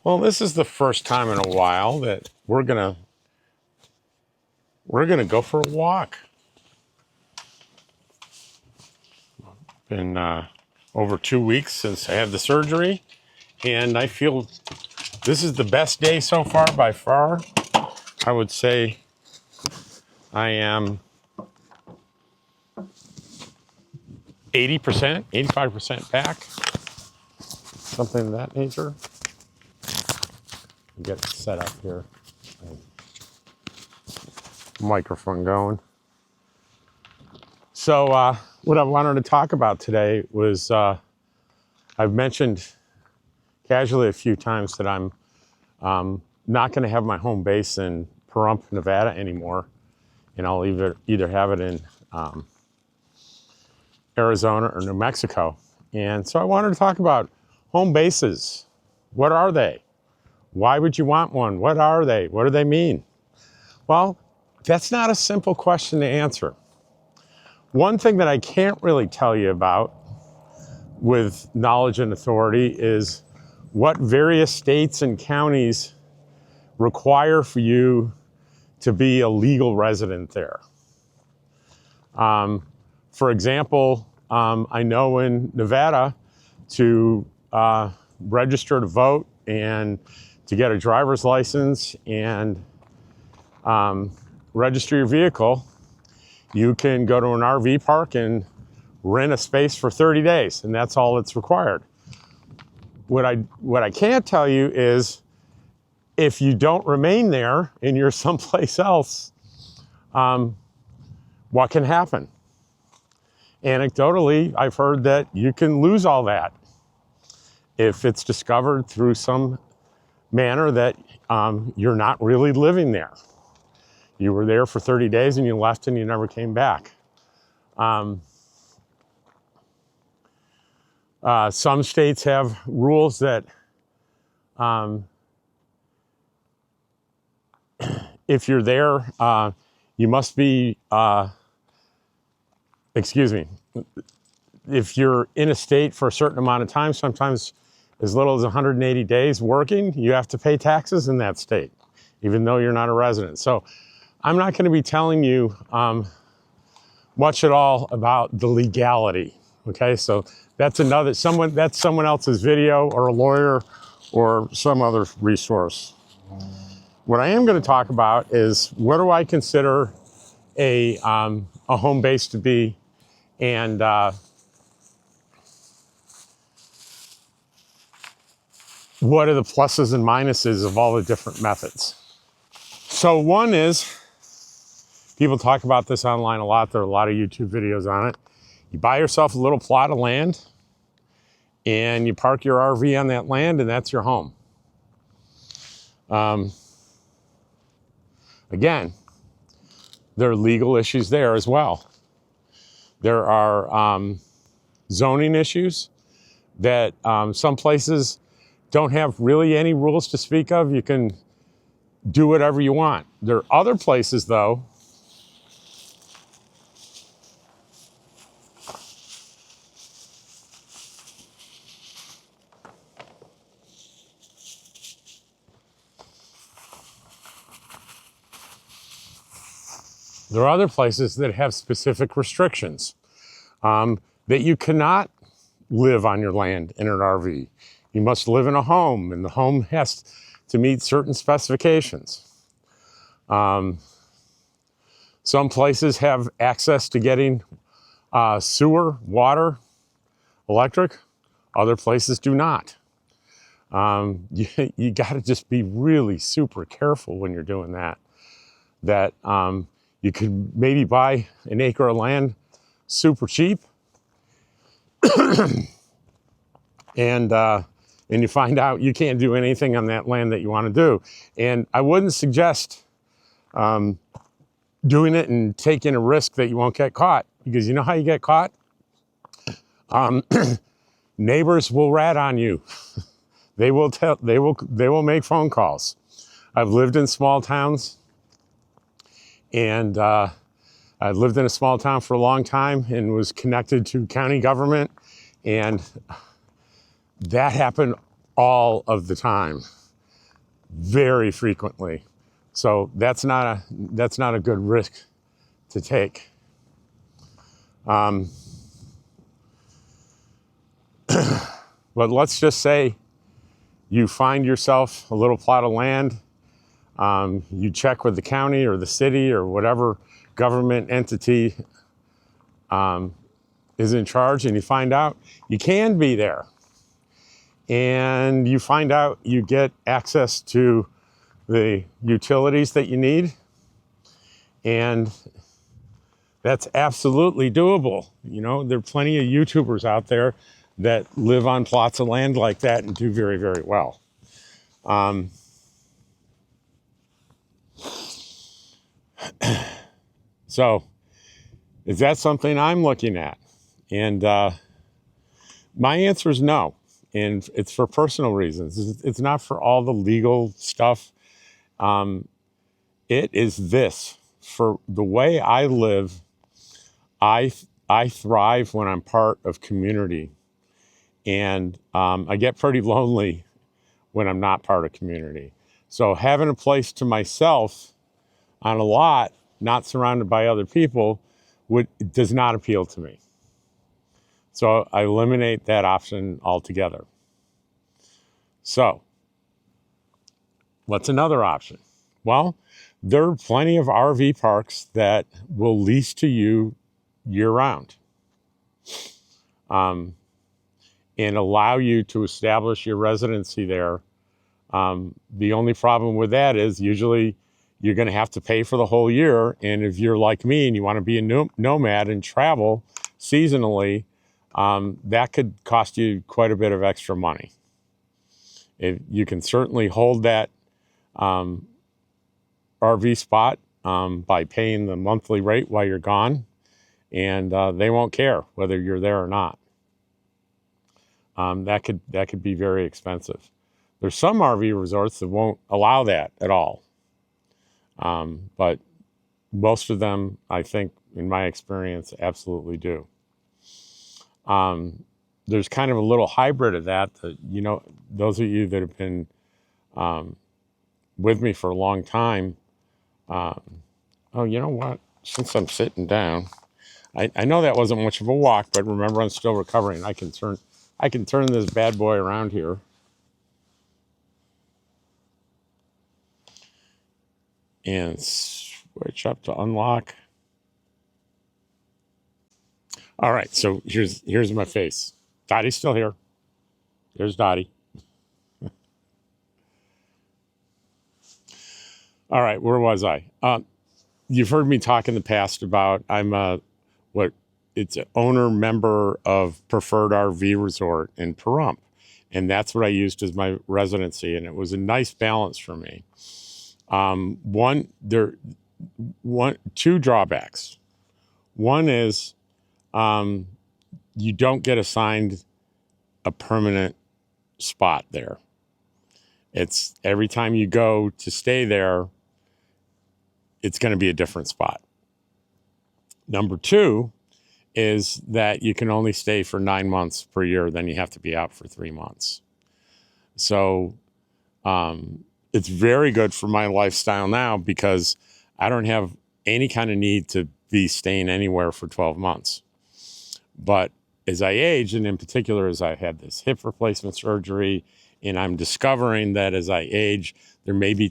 Well, this is the first time in a while that we're gonna go for a walk. Been over 2 weeks since I had the surgery, and I feel this is the best day so far by far. I would say I am 80%, 85% back, something of that nature. Get it set up here. Microphone going. So what I wanted to talk about today was I've mentioned casually a few times that I'm not going to have my home base in Pahrump, Nevada anymore, and I'll either have it in Arizona or New Mexico. And so I wanted to talk about home bases. What are they? Why would you want one? What are they? What do they mean? Well, that's not a simple question to answer. One thing that I can't really tell you about with knowledge and authority is what various states and counties require for you to be a legal resident there. For example, I know in Nevada to register to vote and to get a driver's license and register your vehicle, you can go to an RV park and rent a space for 30 days, and that's all that's required. What I can't tell you is if you don't remain there and you're someplace else, what can happen? Anecdotally, I've heard that you can lose all that if it's discovered through some manner that you're not really living there. You were there for 30 days and you left and you never came back. Some states have rules that if you're there, you must be, if you're in a state for a certain amount of time, sometimes as little as 180 days working, you have to pay taxes in that state, even though you're not a resident. So I'm not going to be telling you much at all about the legality. Okay, so that's someone else's video or a lawyer or some other resource. What I am going to talk about is what do I consider a home base to be, and what are the pluses and minuses of all the different methods. So one is, people talk about this online a lot. There are a lot of YouTube videos on it. You buy yourself a little plot of land and you park your RV on that land, and that's your home. Again, there are legal issues there as well. There are zoning issues that some places don't have really any rules to speak of. You can do whatever you want. There are other places, though, that have specific restrictions, that you cannot live on your land in an RV. You must live in a home, and the home has to meet certain specifications. Some places have access to getting sewer, water, electric. Other places do not. You got to just be really super careful when you're doing that. You could maybe buy an acre of land super cheap, and you find out you can't do anything on that land that you want to do. And I wouldn't suggest doing it and taking a risk that you won't get caught, because you know how you get caught? Neighbors will rat on you. They will make phone calls. I've lived in small towns, and I lived in a small town for a long time and was connected to county government, and that happened all of the time. very frequently. So that's not a good risk to take. But let's just say you find yourself a little plot of land. You check with the county or the city or whatever government entity is in charge, and you find out you can be there. And you find out you get access to the utilities that you need. And that's absolutely doable. You know, there are plenty of YouTubers out there that live on plots of land like that and do very, very well. So is that something I'm looking at? And my answer is no. And it's for personal reasons. It's not for all the legal stuff. It is this. For the way I live, I thrive when I'm part of community. And I get pretty lonely when I'm not part of community. So having a place to myself on a lot, not surrounded by other people, does not appeal to me. So I eliminate that option altogether. So what's another option? Well, there are plenty of RV parks that will lease to you year-round and allow you to establish your residency there. The only problem with that is usually you're going to have to pay for the whole year. And if you're like me and you want to be a nomad and travel seasonally, that could cost you quite a bit of extra money. You can certainly hold that RV spot by paying the monthly rate while you're gone, and they won't care whether you're there or not. That could be very expensive. There's some RV resorts that won't allow that at all, but most of them, I think, in my experience, absolutely do. There's kind of a little hybrid of that, you know, those of you that have been with me for a long time. Oh, you know what? Since I'm sitting down, I know that wasn't much of a walk, but remember, I'm still recovering. I can turn this bad boy around here. And switch up to unlock. All right, so here's my face. Dottie's still here. There's Dottie. All right, where was I? You've heard me talk in the past about it's an owner member of Preferred RV Resort in Pahrump, and that's what I used as my residency, and it was a nice balance for me. Two drawbacks. One is you don't get assigned a permanent spot there. It's every time you go to stay there, it's going to be a different spot. Number two is that you can only stay for 9 months per year. Then you have to be out for 3 months. So it's very good for my lifestyle now because I don't have any kind of need to be staying anywhere for 12 months. But as I age, and in particular, as I had this hip replacement surgery, and I'm discovering that as I age, there may be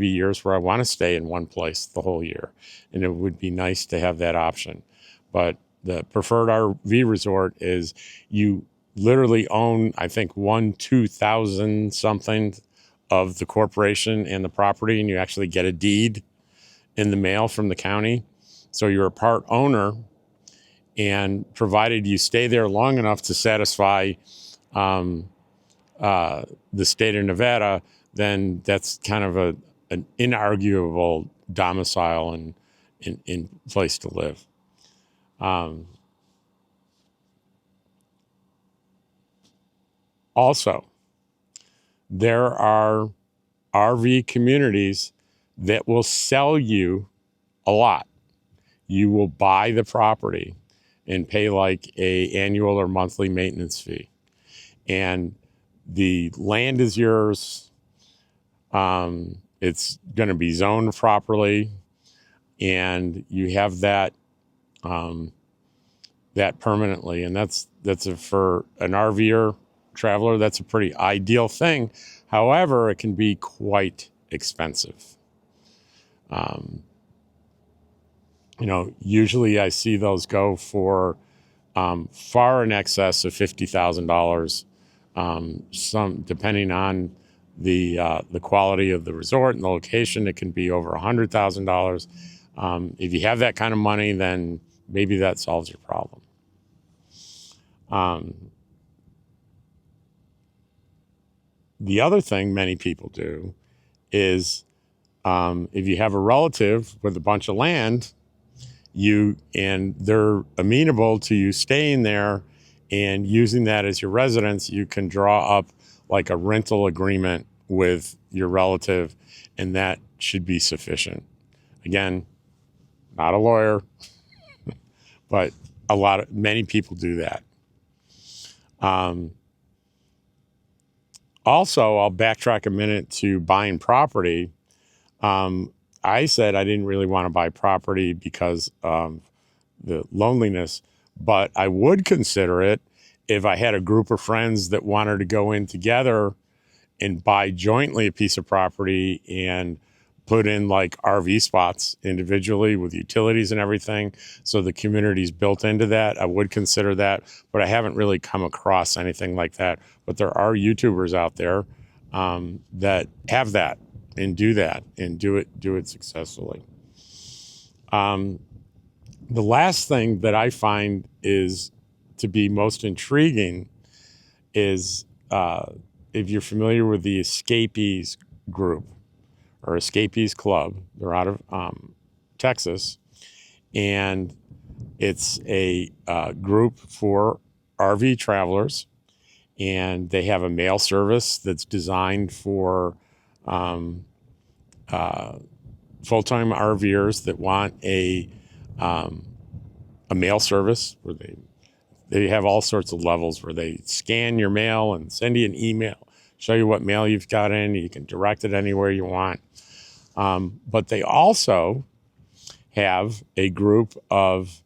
years where I want to stay in one place the whole year. And it would be nice to have that option. But the Preferred RV Resort is you literally own, I think, 2,000 something of the corporation and the property, and you actually get a deed in the mail from the county. So you're a part owner, and provided you stay there long enough to satisfy the state of Nevada, then that's kind of an inarguable domicile and in place to live. Also, there are RV communities that will sell you a lot. You will buy the property and pay like a annual or monthly maintenance fee. And the land is yours. It's going to be zoned properly, and you have that that permanently. And for an RVer traveler, that's a pretty ideal thing. However, it can be quite expensive. Usually I see those go for far in excess of $50,000. Some, depending on the quality of the resort and the location, it can be over $100,000. If you have that kind of money, then maybe that solves your problem. The other thing many people do is if you have a relative with a bunch of land, and they're amenable to you staying there and using that as your residence, you can draw up like a rental agreement with your relative, and that should be sufficient. Again, not a lawyer, but many people do that. Also, I'll backtrack a minute to buying property. I said I didn't really want to buy property because of the loneliness, but I would consider it if I had a group of friends that wanted to go in together and buy jointly a piece of property and put in like RV spots individually with utilities and everything. So the community's built into that. I would consider that, but I haven't really come across anything like that. But there are YouTubers out there that have that and do that and do it successfully. The last thing that I find is to be most intriguing is if you're familiar with the Escapees group or Escapees Club. They're out of Texas, and it's a group for RV travelers, and they have a mail service that's designed for full-time RVers that want a mail service where they have all sorts of levels where they scan your mail and send you an email, show you what mail you've got in. You can direct it anywhere you want. But they also have a group of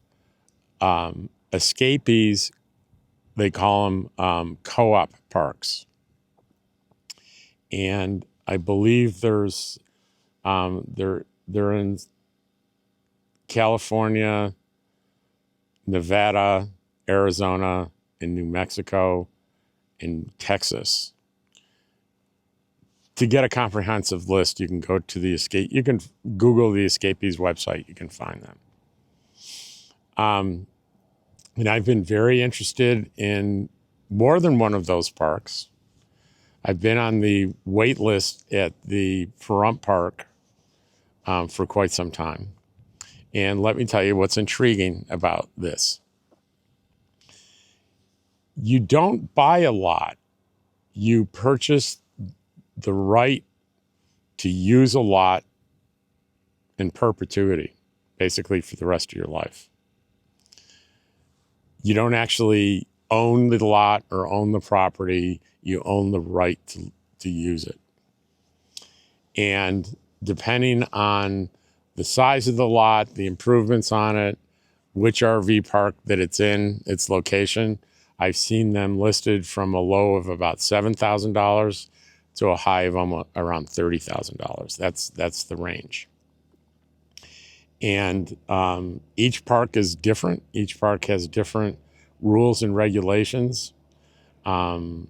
escapees. They call them co-op parks. And I believe they're in California, Nevada, Arizona, and New Mexico, and Texas. To get a comprehensive list, you can go to you can Google the Escapees website, you can find them. And I've been very interested in more than one of those parks. I've been on the wait list at the Pahrump Park for quite some time. And let me tell you what's intriguing about this. You don't buy a lot. You purchase the right to use a lot in perpetuity, basically for the rest of your life. You don't actually own the lot or own the property. You own the right to use it. And depending on the size of the lot, the improvements on it, which RV park that it's in, its location, I've seen them listed from a low of about $7,000 to a high of almost around $30,000. That's the range. And each park is different. Each park has different rules and regulations. The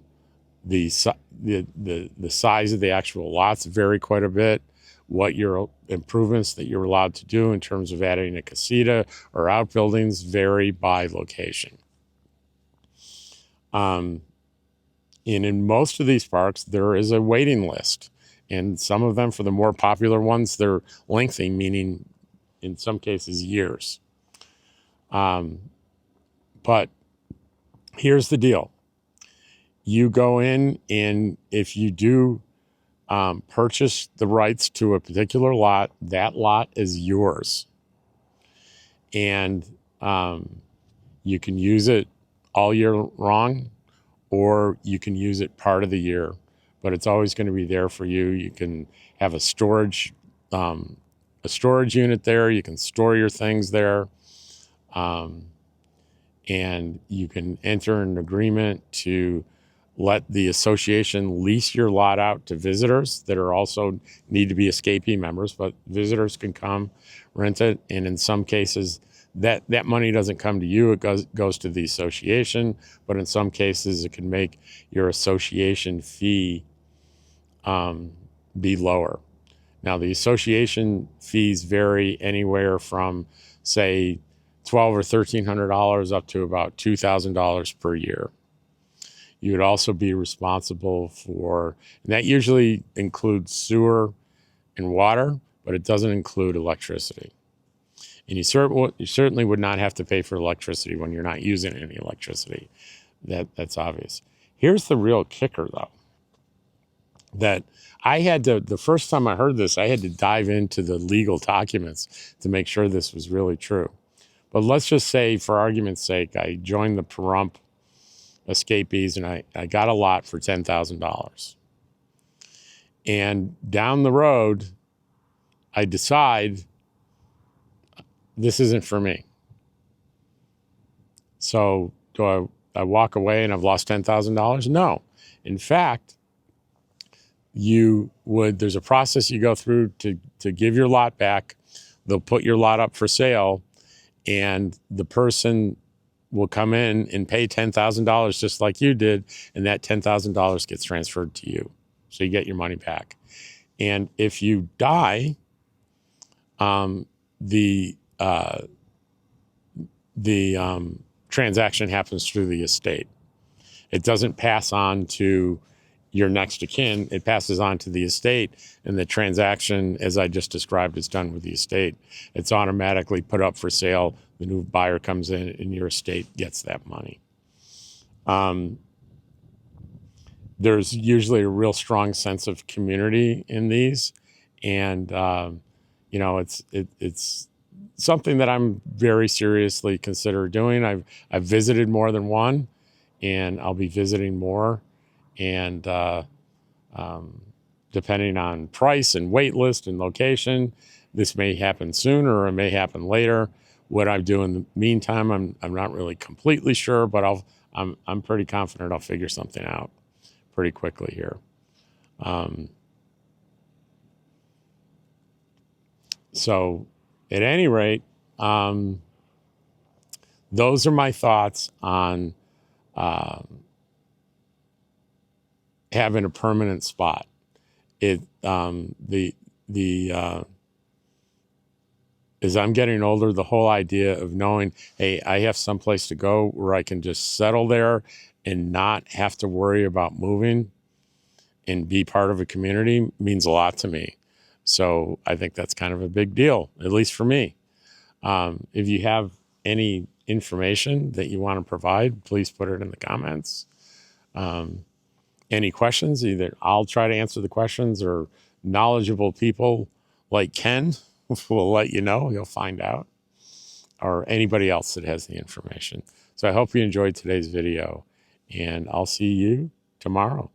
size of the actual lots vary quite a bit. What your improvements that you're allowed to do in terms of adding a casita or outbuildings vary by location. And in most of these parks, there is a waiting list. And some of them, for the more popular ones, they're lengthy, meaning in some cases years. But here's the deal. You go in, and if you do purchase the rights to a particular lot, that lot is yours. And you can use it all year long, or you can use it part of the year. but it's always going to be there for you. You can have a storage unit there. You can store your things there. And you can enter an agreement to let the association lease your lot out to visitors that are also need to be escapee members, but visitors can come rent it. And in some cases, that money doesn't come to you, it goes to the association. But in some cases, it can make your association fee be lower. Now, the association fees vary anywhere from, say, $1,200 or $1,300 up to about $2,000 per year. You would also be responsible for, and that usually includes sewer and water, but it doesn't include electricity. And you certainly would not have to pay for electricity when you're not using any electricity. That's obvious. Here's the real kicker, though, that I had to, the first time I heard this, I had to dive into the legal documents to make sure this was really true. But let's just say, for argument's sake, I joined the Pahrump escapees and I got a lot for $10,000. And down the road, I decide this isn't for me. So do I walk away and I've lost $10,000? No. In fact, there's a process you go through to give your lot back. They'll put your lot up for sale, and the person will come in and pay $10,000 just like you did, and that $10,000 gets transferred to you. So you get your money back. And if you die, the transaction happens through the estate. It doesn't pass on to your next of kin. It passes on to the estate, and the transaction, as I just described, is done with the estate. It's automatically put up for sale. The new buyer comes in, and your estate gets that money. There's usually a real strong sense of community in these, and it's something that I'm very seriously consider doing. I've visited more than one, and I'll be visiting more. And depending on price and wait list and location, this may happen sooner or it may happen later. What I do in the meantime, I'm not really completely sure, but I'm pretty confident I'll figure something out pretty quickly here. So at any rate, those are my thoughts on having a permanent spot. As I'm getting older, the whole idea of knowing, hey, I have someplace to go where I can just settle there and not have to worry about moving and be part of a community means a lot to me. So I think that's kind of a big deal, at least for me. If you have any information that you want to provide, please put it in the comments. Any questions, either I'll try to answer the questions or knowledgeable people like Ken will let you know, you'll find out, or anybody else that has the information. So I hope you enjoyed today's video, and I'll see you tomorrow.